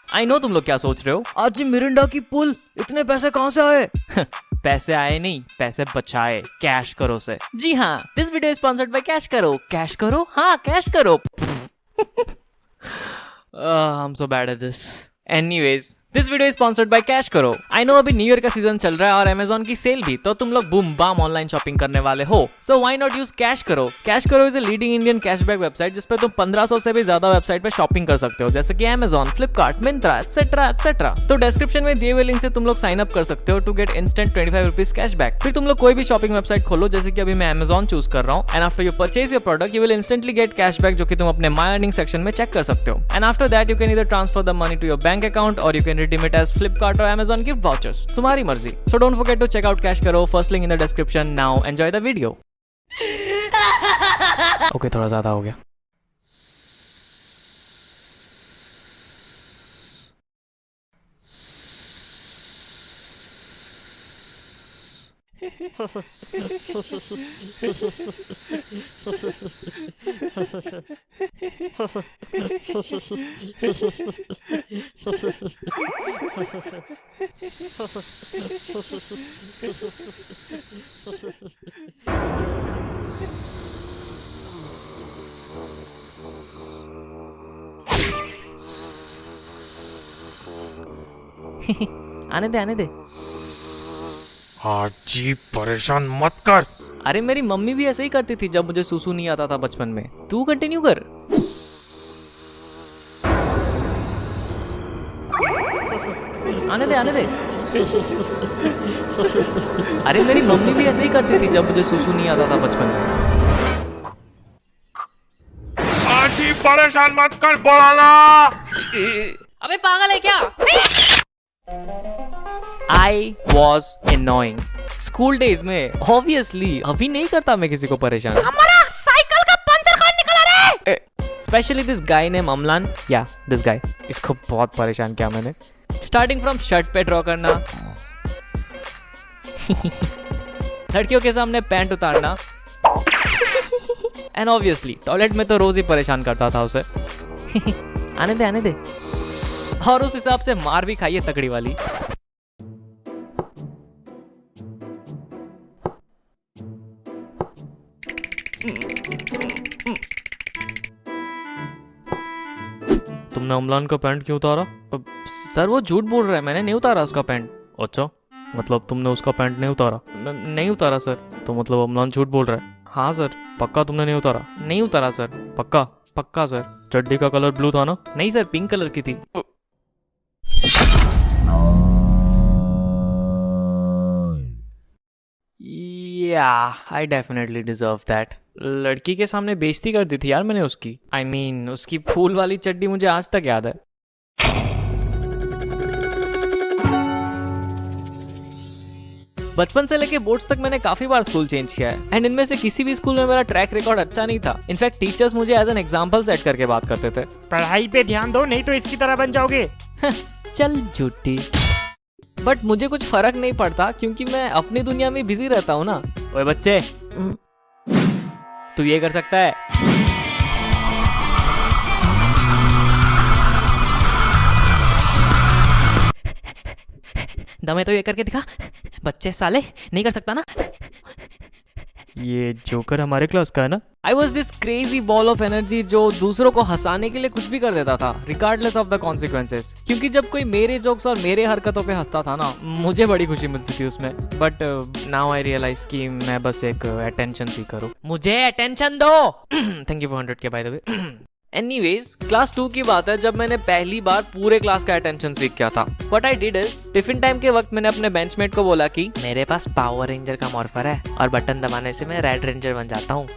I know तुम लोग क्या सोच रहे हो। आज मिरिंडा की पुल, इतने पैसे कहाँ से आए? पैसे आए नहीं, पैसे बचाए कैश करो से। जी हाँ, this video is sponsored by cash करो। कैश करो, हाँ कैश करो। I'm so bad at this. Anyways, this video sponsored by cash करो। आई नो अभी न्यू ईयर का सीजन चल रहा है और अमेजोन की सेल भी, तो तुम लोग बूम बाम ऑनलाइन शॉपिंग करने वाले हो। So why not use cash करो। कैश करो is a leading Indian cashback website जिसपे तुम 1500 से भी ज्यादा वेबसाइट पे शॉपिंग कर सकते हो, जैसे कि Amazon, Flipkart, Myntra etcetera etcetera. तो डिस्क्रिप्शन में दिए हुए लिंक से तुम लोग साइन अप कर सकते हो to get instant 25 rupees cashback. फिर तुम लोग कोई भी शॉपिंग वेबसाइट खोलो, जैसे कि अभी मैं अमेजोन चूज कर रहा हूँ, and after you purchase your product you will instantly get cashback, जो कि तुम अपने माय अर्निंग सेक्शन में चेक कर सकते हो। And after that you can either transfer the money to your bank account और you can redeem it as Flipkart और Amazon gift vouchers, तुम्हारी मर्जी। So don't forget to check out cash करो, first link in the description. Now enjoy the video. Okay, थोड़ा ज्यादा हो गया। आने दे आने दे। जी परेशान मत कर। अरे मेरी मम्मी भी ऐसे ही करती थी जब मुझे सूसू नहीं आता था बचपन में। तू कंटिन्यू कर। आने दे आने दे। अरे मेरी मम्मी भी ऐसे ही करती थी जब मुझे सूसू नहीं आता था बचपन में। जी परेशान मत कर, बोला। अबे पागल है क्या? I was annoying. School days में ऑब्वियसली अभी नहीं करता मैं किसी को परेशान। हमारा साइकिल का पंचर कौन निकला रे? Specially this guy name Amlan, या दिस गाय, इसको बहुत परेशान किया मैंने। स्टार्टिंग फ्रॉम शर्ट पे ड्रॉ करना, लड़कियों के सामने पैंट उतारना, एंड ऑब्वियसली टॉयलेट में तो रोज ही परेशान करता था उसे। आने दे आने दे। और उस हिसाब से मार भी खाइए तगड़ी वाली। तुमने अमलान का पैंट क्यों उतारा? सर वो झूठ बोल रहा है, मैंने नहीं उतारा उसका पैंट। अच्छा, मतलब तुमने उसका पैंट नहीं उतारा? नहीं उतारा सर। तो मतलब अमलान झूठ बोल रहा है? हाँ सर। पक्का तुमने नहीं उतारा? नहीं उतारा सर। पक्का? पक्का सर। चड्डी का कलर ब्लू था ना? नहीं सर, पिंक कलर की थी। I definitely deserve that. लड़की के सामने बेइज्जती कर दी थी यार मैंने उसकी। I mean, उसकी फूल वाली चड्डी मुझे आज तक याद है। बचपन से लेके बोर्ड्स तक मैंने काफी बार स्कूल चेंज किया है, एंड इनमें से किसी भी स्कूल में मेरा ट्रैक रिकॉर्ड अच्छा नहीं था। इनफैक्ट टीचर्स मुझे एज एन एग्जाम्पल सेट करके बात करते थे। पढ़ाई पे ध्यान दो, नहीं तो इसकी तरह बन जाओगे। चल झूठी। बट मुझे कुछ फर्क नहीं पड़ता क्योंकि मैं अपनी दुनिया में बिजी रहता हूँ ना। ओए बच्चे, तू ये कर सकता है? दमे तो ये करके दिखा। बच्चे साले, नहीं कर सकता ना? ये जोकर हमारे क्लास का है ना? I was this crazy ball of energy जो दूसरों को हंसाने के लिए कुछ भी कर देता था, रिगार्डलेस ऑफ द कॉन्सिक्वेंसेस। क्योंकि जब कोई मेरे जोक्स और मेरे हरकतों पे हंसता था ना, मुझे बड़ी खुशी मिलती थी उसमें। बट नाउ आई रियलाइज कि मैं बस एक अटेंशन सीकर हूं। मुझे अटेंशन दो। Thank you for 100K by the way. Anyways, class 2 की बात है जब मैंने पहली बार पूरे क्लास का अटेंशन सीख किया था। What I did is, tiffin time के वक्त मैंने अपने बेंचमेट को बोला कि मेरे पास पावर रेंजर का मॉर्फर है और बटन दबाने से मैं रेड रेंजर बन जाता हूँ।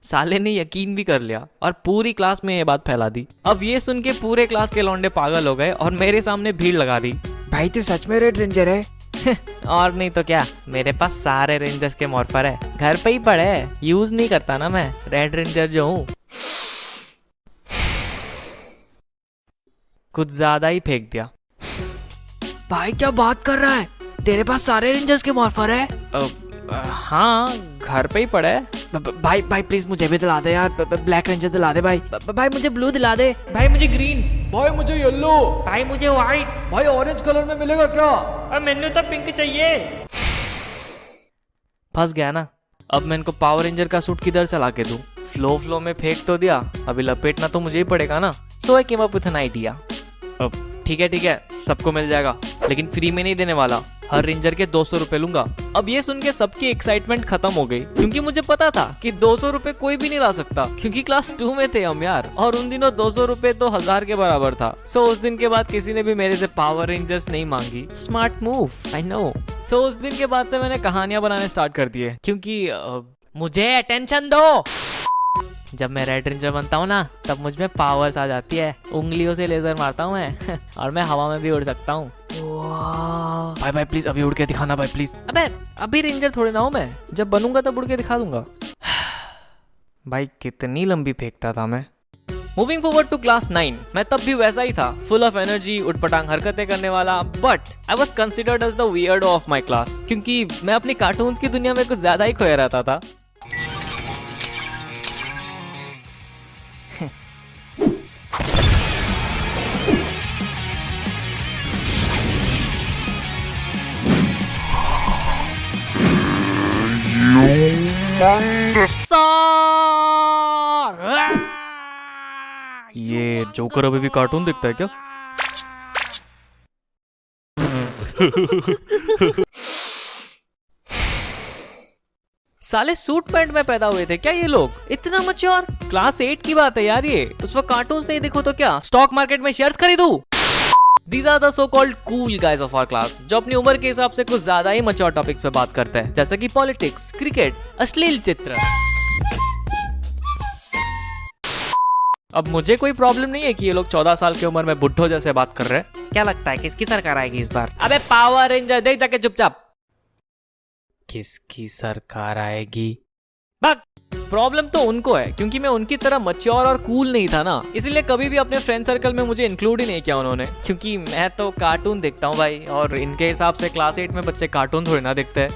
साले ने यकीन भी कर लिया और पूरी क्लास में ये बात फैला दी। अब ये सुन के पूरे क्लास के लौंडे पागल हो गए और मेरे सामने भीड़ लगा दी। भाई तू सच में रेड रेंजर है? और नहीं तो क्या, मेरे पास सारे रेंजर्स के मॉर्फर है, घर पे ही पड़े है, यूज नहीं करता ना मैं, रेड रेंजर जो हूँ। कुछ ज्यादा ही फेंक दिया। भाई क्या बात कर रहा है? तेरे पास सारे रेंजर्स के मॉर्फर है? हाँ, घर पे ही पड़ा है। भाई भाई प्लीज मुझे भी दिला दे यार, ब्लैक रेंजर दिला दे भाई। भाई मुझे ब्लू दिला दे। भाई मुझे ग्रीन। भाई मुझे येलो। भाई मुझे व्हाइट। भाई ऑरेंज कलर में मिलेगा क्या? अब मैंने तो पिंक चाहिए। फंस गया ना। अब मैं इनको पावर रेंजर का सूट किधर से ला के दूं? फ्लो में फेंक तो दिया, अभी लपेटना तो मुझे ही पड़ेगा ना। So I came up with an idea. अब ठीक है, सबको मिल जाएगा, लेकिन फ्री में नहीं देने वाला। हर रेंजर के 200 रुपए लूंगा। अब ये सुन के सबकी एक्साइटमेंट खत्म हो गई, क्योंकि मुझे पता था कि 200 रुपए कोई भी नहीं ला सकता, क्योंकि क्लास 2 में थे हम यार, और उन दिनों 200 रुपए तो 1000 के बराबर था। सो उस दिन के बाद किसी ने भी मेरे से पावर रेंजर्स नहीं मांगी। Smart move, I know. तो उस दिन के बाद से मैंने कहानियां बनाने स्टार्ट कर दिए, क्योंकि मुझे अटेंशन दो। जब मैं रेड रेंजर बनता हूँ ना, तब मुझ में पावर्स आ जाती है। उंगलियों से लेजर मारता हूँ मैं और मैं हवा में भी उड़ सकता हूँ। भाई भाई प्लीज अभी उड़ के दिखाना भाई प्लीज। अबे अभी रेंजर थोड़े ना हूँ मैं, जब बनूंगा तब उड़ के दिखा दूंगा। भाई कितनी लंबी फेंकता था मैं। मूविंग फॉरवर्ड टू क्लास 9, मैं तब भी वैसा ही था, फुल ऑफ एनर्जी, उठपटांग हरकतें करने वाला। But I was considered as the weirdo of my class, क्योंकि मैं अपनी कार्टून्स की दुनिया में कुछ ज्यादा ही खोया रहता था। ये जोकर अभी भी कार्टून देखता है क्या? साले सूट पैंट में पैदा हुए थे क्या ये लोग? इतना मच्योर? क्लास 8 की बात है यार ये। उस वक्त कार्टून्स नहीं देखो तो क्या स्टॉक मार्केट में शेयर्स खरीदूं? These are the so-called cool guys of our class, जो अपनी उम्र के हिसाब से कुछ ज्यादा ही मच्योर टॉपिक्स पे बात करते हैं, जैसे कि पॉलिटिक्स, क्रिकेट, अश्लील चित्र। अब मुझे कोई प्रॉब्लम नहीं है कि ये लोग 14 साल की उम्र में बुड्ढों जैसे बात कर रहे हैं। क्या लगता है किसकी सरकार आएगी इस बार? अबे पावर रेंजर देख जाके चुपचाप। किसकी सरकार आएगी? बक। प्रॉब्लम तो उनको है, क्योंकि मैं उनकी तरह मच्योर और कूल नहीं था ना, इसीलिए कभी भी अपने फ्रेंड सर्कल में मुझे इंक्लूड ही नहीं किया उन्होंने, क्योंकि मैं तो कार्टून देखता हूँ भाई, और इनके हिसाब से क्लास 8 में बच्चे कार्टून थोड़ी ना देखते हैं।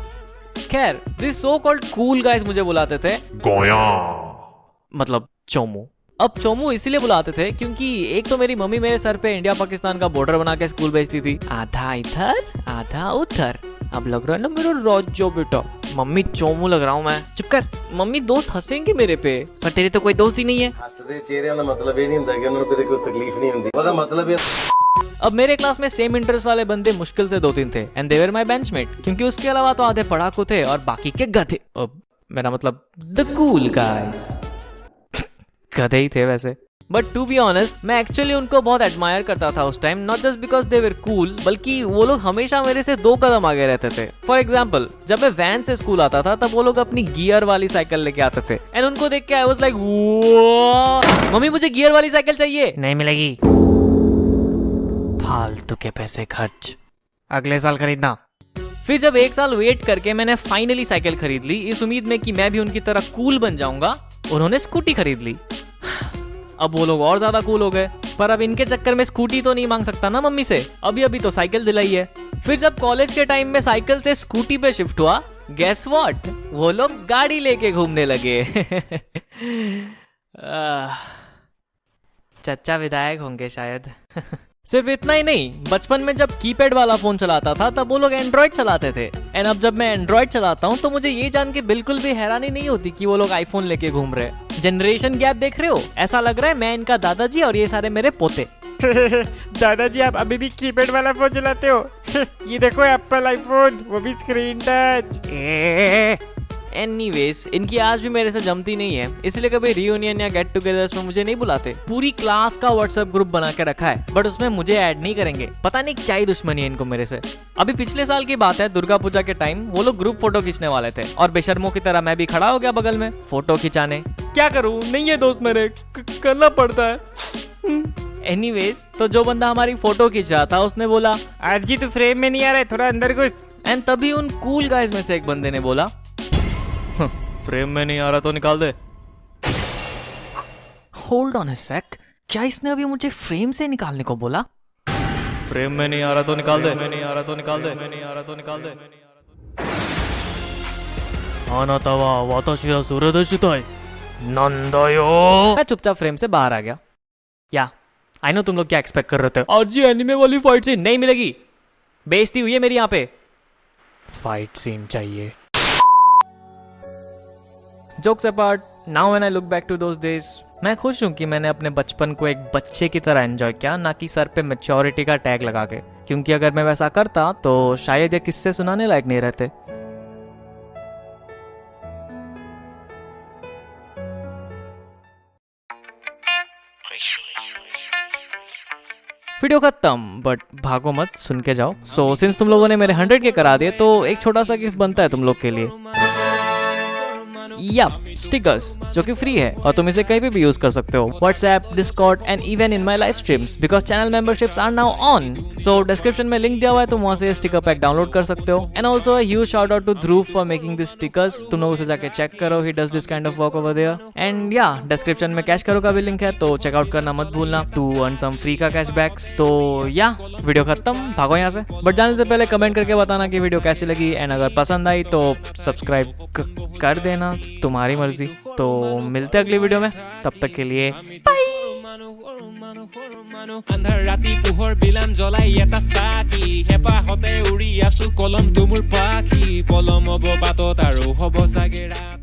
खैर, this so called cool guys मुझे बुलाते थे गोया, मतलब चोमू। अब चोमू इसीलिए बुलाते थे क्योंकि एक तो मेरी मम्मी मेरे सर पे इंडिया पाकिस्तान का बॉर्डर बना के स्कूल भेजती थी, आधा इधर आधा उधर। अब लग रहा है ना मेरा राजो बेटा। मम्मी चोमू लग रहा हूँ मैं। चुप कर। मम्मी दोस्त हंसेंगे मेरे पे, पर तेरे तो कोई दोस्त ही नहीं है। हसदे चेहरे का मतलब ये नहीं होता कि उन्हें कोई तकलीफ नहीं होती, उसका मतलब ये। अब मेरे क्लास में सेम इंटरेस्ट वाले बंदे मुश्किल से 2-3 थे, and they were my benchmate, क्योंकि उसके अलावा तो आधे पढ़ाकू थे और बाकी के गधे। अब मेरा मतलब द कूल गाइस। गधे ही थे वैसे। बट टू बी ऑनेस्ट, मैं एक्चुअली उनको बहुत एडमायर करता था उस time, not just because they were cool, बल्कि वो लोग हमेशा मेरे से 2 कदम आगे रहते थे। फॉर एग्जाम्पल, जब मैं वैन से स्कूल आता था तब वो लोग अपनी गियर वाली साइकिल लेके आते थे, एंड उनको देख के आई वाज लाइक, मम्मी मुझे गियर वाली साइकिल चाहिए। नहीं मिलेगी, फालतू के पैसे खर्च, अगले साल खरीदना। फिर जब 1 साल वेट करके मैंने फाइनली साइकिल खरीद ली, इस उम्मीद में कि मैं भी उनकी तरह कूल बन जाऊंगा, उन्होंने स्कूटी खरीद ली। अब वो लोग और ज्यादा कूल हो गए, पर अब इनके चक्कर में स्कूटी तो नहीं मांग सकता ना मम्मी से, अभी अभी तो साइकिल दिलाई है। फिर जब कॉलेज के टाइम में साइकिल से स्कूटी पे शिफ्ट हुआ, गेस व्हाट, वो लोग गाड़ी लेके घूमने लगे। चचा विधायक होंगे शायद। सिर्फ इतना ही नहीं, बचपन में जब कीपैड वाला फोन चलाता था तब वो लोग एंड्रॉइड चलाते थे, एंड अब जब मैं एंड्रॉइड चलाता हूँ तो मुझे ये जान के बिल्कुल भी हैरानी नहीं होती कि वो लोग आईफोन लेके घूम रहे हैं। जनरेशन गैप देख रहे हो? ऐसा लग रहा है मैं इनका दादाजी और ये सारे मेरे पोते। दादाजी आप अभी भी कीपैड वाला फोन चलाते हो? ये देखो एप्पल आईफोन, वो भी स्क्रीन टच। एनीवेज, इनकी आज भी मेरे से जमती नहीं है, इसलिए कभी रियूनियन या गेट टुगेदर्स में मुझे नहीं बुलाते। पूरी क्लास का व्हाट्सएप ग्रुप बना के रखा है, बट उसमें मुझे ऐड नहीं करेंगे। पता नहीं क्या ही दुश्मनी है इनको मेरे से। अभी पिछले साल की बात है, दुर्गा पूजा के टाइम वो लोग ग्रुप फोटो खींचने वाले थे, और बेशर्मों की तरह मैं भी खड़ा हो गया बगल में फोटो खिंचाने। क्या करूं, नहीं है दोस्त मेरे, करना पड़ता है। एनीवेज, तो जो बंदा हमारी फोटो खींच रहा था उसने बोला, आज जी तो फ्रेम में नहीं आ रहा है, थोड़ा अंदर घुस। एंड तभी उन कूल गाइज में से एक बंदे ने बोला, फ्रेम में नहीं आ रहा तो निकाल दे। होल्ड ऑन अ सेक, क्या इसने अभी मुझे फ्रेम से निकालने को बोला? फ्रेम में नहीं आ रहा तो निकाल दे, नहीं आ रहा तो निकाल दे, नहीं आ रहा तो निकाल दे। मैं चुपचाप फ्रेम से बाहर आ गया। या आई नो तुम लोग क्या एक्सपेक्ट कर रहे थे, आज ये एनिमे वाली फाइट सीन नहीं मिलेगी, बेइज्जती हुई है मेरी यहाँ पे, फाइट सीन चाहिए। Jokes apart, now when I look back to those days, मैं खुश हूँ कि मैंने अपने बचपन को एक बच्चे की तरह एंजॉय किया, ना कि सर पे मैच्योरिटी का टैग लगा के, क्योंकि अगर मैं वैसा करता तो शायद ये किस्से सुनाने लायक नहीं रहते। वीडियो खत्म, बट भागो मत, सुन के जाओ। सो सिंस तुम लोगों ने मेरे 100 के करा दिए तो एक छोटा सा गिफ्ट बनता है तुम लोग के लिए, या स्टिकर्स, जो कि फ्री है और तुम इसे कहीं पे भी यूज कर सकते हो, WhatsApp, Discord and even in my live streams, because channel memberships are now on. So description में लिंक दिया हुआ है, तुम वहां से स्टिकर पैक डाउनलोड कर सकते हो। And also huge shout out to Dhruv for making this stickers, तुम लोग उसे जाके चेक करो, he does this kind of work over there. And yeah description में कैश करो का भी लिंक है, तो चेकआउट करना मत भूलना टू अर्न सम फ्री का कैशबैक्स। तो या वीडियो खत्म, भागो यहाँ से, बट जाने से पहले कमेंट करके बताना कि वीडियो कैसी लगी, एंड अगर पसंद आई तो सब्सक्राइब कर देना, तुम्हारी मर्जी। तो मिलते हैं अगली वीडियो में, तब तक के लिए আন্ধাৰ ৰাতি পোহৰ বিলান জ্বলাই এটা চাকি হেঁপাহতে উৰি আছো কলম তুমুৰ পাখি পলম হ'ব বাটত আৰু হ'ব চাগে ৰাতি।